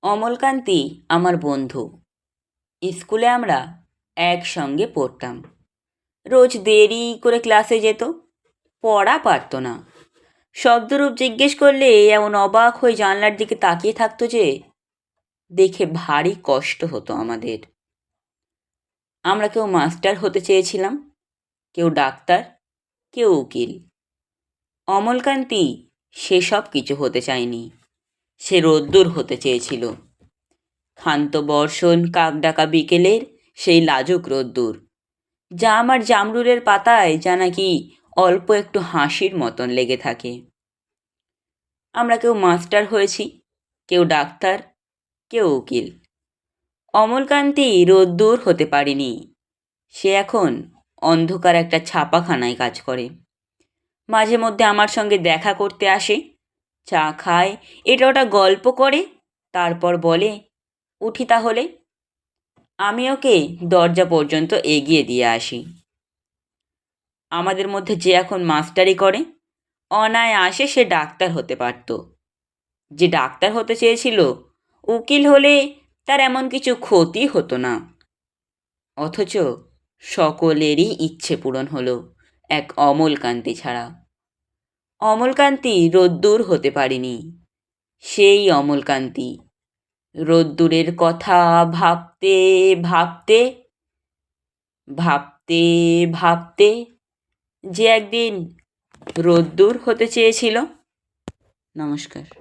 অমলকান্তি আমার বন্ধু। স্কুলে আমরা একসঙ্গে পড়তাম। রোজ দেরি করে ক্লাসে যেত, পড়া পারত না। শব্দরূপ জিজ্ঞেস করলে এমন অবাক হয়ে জানলার দিকে তাকিয়ে থাকতো যে দেখে ভারী কষ্ট হতো আমাদের। আমরা কেউ মাস্টার হতে চেয়েছিলাম, কেউ ডাক্তার, কেউ উকিল। অমলকান্তি সেসব কিছু হতে চায়নি। সে রোদ্দুর হতে চেয়েছিল। ক্ষান্ত বর্ষণ কাকডাকা বিকেলের সেই লাজুক রোদ্দুর, যা আমার জামরুলের পাতায় যা নাকি অল্প একটু হাসির মতন লেগে থাকে। আমরা কেউ মাস্টার হয়েছি, কেউ ডাক্তার, কেউ উকিল। অমলকান্তি রোদ্দুর হতে পারেনি। সে এখন অন্ধকার একটা ছাপাখানায় কাজ করে। মাঝে মধ্যে আমার সঙ্গে দেখা করতে আসে, চা খায়, এটা ওটা গল্প করে, তারপর বলে, উঠি তাহলে। আমি ওকে দরজা পর্যন্ত এগিয়ে দিয়ে আসি। আমাদের মধ্যে যে এখন মাস্টারি করে, অনায়াসে সে ডাক্তার হতে পারত। যে ডাক্তার হতে চেয়েছিল, উকিল হলে তার এমন কিছু ক্ষতি হতো না। অথচ সকলেরই ইচ্ছে পূরণ হলো, এক অমলকান্তি ছাড়া। অমলকান্তি রোদ্দুর হতে পারেনি। সেই অমলকান্তি রোদ্দুরের কথা ভাবতে ভাবতে ভাবতে ভাবতে যে একদিন রোদ্দুর হতে চেয়েছিল। নমস্কার।